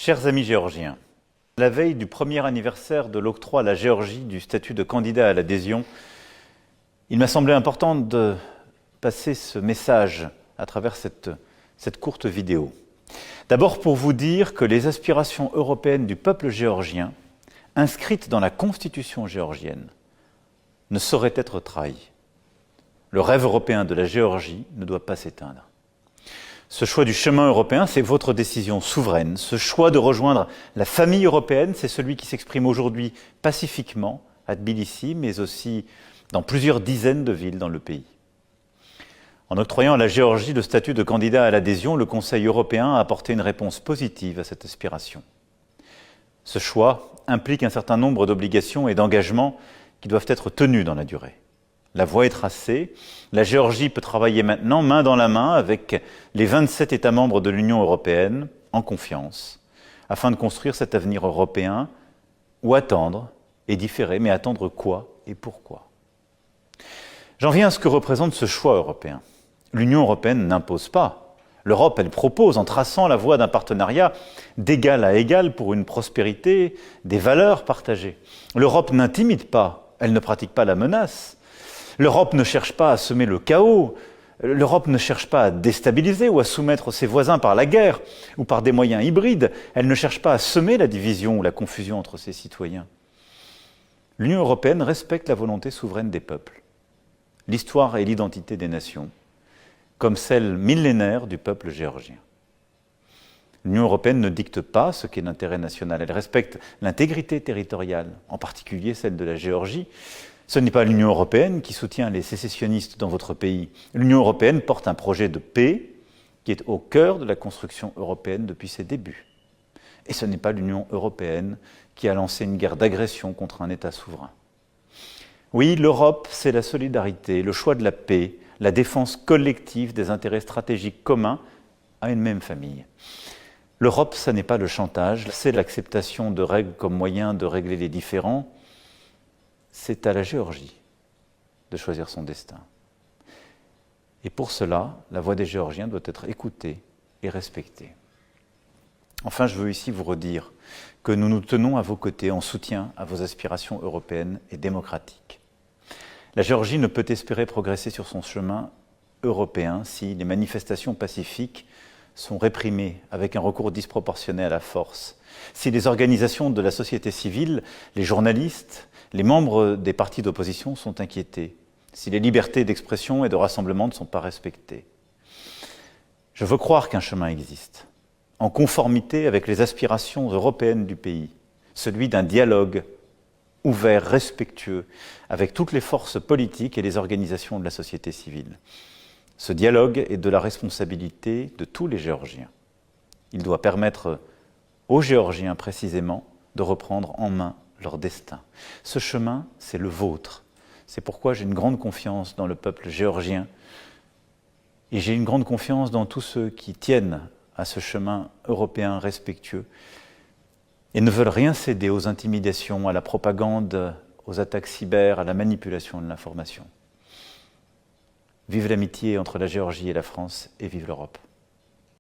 Chers amis géorgiens, la veille du premier anniversaire de l'octroi à la Géorgie du statut de candidat à l'adhésion, il m'a semblé important de passer ce message à travers cette courte vidéo. D'abord pour vous dire que les aspirations européennes du peuple géorgien, inscrites dans la constitution géorgienne, ne sauraient être trahies. Le rêve européen de la Géorgie ne doit pas s'éteindre. Ce choix du chemin européen, c'est votre décision souveraine. Ce choix de rejoindre la famille européenne, c'est celui qui s'exprime aujourd'hui pacifiquement à Tbilissi, mais aussi dans plusieurs dizaines de villes dans le pays. En octroyant à la Géorgie le statut de candidat à l'adhésion, le Conseil européen a apporté une réponse positive à cette aspiration. Ce choix implique un certain nombre d'obligations et d'engagements qui doivent être tenus dans la durée. La voie est tracée. La Géorgie peut travailler maintenant main dans la main avec les 27 États membres de l'Union européenne, en confiance, afin de construire cet avenir européen ou attendre et différer. Mais attendre quoi et pourquoi? J'en viens à ce que représente ce choix européen. L'Union européenne n'impose pas. L'Europe, elle propose en traçant la voie d'un partenariat d'égal à égal pour une prospérité, des valeurs partagées. L'Europe n'intimide pas, elle ne pratique pas la menace. L'Europe ne cherche pas à semer le chaos, l'Europe ne cherche pas à déstabiliser ou à soumettre ses voisins par la guerre ou par des moyens hybrides, elle ne cherche pas à semer la division ou la confusion entre ses citoyens. L'Union européenne respecte la volonté souveraine des peuples, l'histoire et l'identité des nations, comme celle millénaire du peuple géorgien. L'Union européenne ne dicte pas ce qu'est l'intérêt national, elle respecte l'intégrité territoriale, en particulier celle de la Géorgie. Ce n'est pas l'Union européenne qui soutient les sécessionnistes dans votre pays. L'Union européenne porte un projet de paix qui est au cœur de la construction européenne depuis ses débuts. Et ce n'est pas l'Union européenne qui a lancé une guerre d'agression contre un État souverain. Oui, l'Europe, c'est la solidarité, le choix de la paix, la défense collective des intérêts stratégiques communs à une même famille. L'Europe, ce n'est pas le chantage, c'est l'acceptation de règles comme moyen de régler les différends. C'est à la Géorgie de choisir son destin. Et pour cela, la voix des Géorgiens doit être écoutée et respectée. Enfin, je veux ici vous redire que nous nous tenons à vos côtés en soutien à vos aspirations européennes et démocratiques. La Géorgie ne peut espérer progresser sur son chemin européen si les manifestations pacifiques sont réprimées avec un recours disproportionné à la force, si les organisations de la société civile, les journalistes, les membres des partis d'opposition sont inquiétés, si les libertés d'expression et de rassemblement ne sont pas respectées. Je veux croire qu'un chemin existe, en conformité avec les aspirations européennes du pays, celui d'un dialogue ouvert, respectueux, avec toutes les forces politiques et les organisations de la société civile. Ce dialogue est de la responsabilité de tous les Géorgiens. Il doit permettre aux Géorgiens précisément de reprendre en main leur destin. Ce chemin, c'est le vôtre. C'est pourquoi j'ai une grande confiance dans le peuple géorgien et j'ai une grande confiance dans tous ceux qui tiennent à ce chemin européen respectueux et ne veulent rien céder aux intimidations, à la propagande, aux attaques cyber, à la manipulation de l'information. Vive l'amitié entre la Géorgie et la France et vive l'Europe.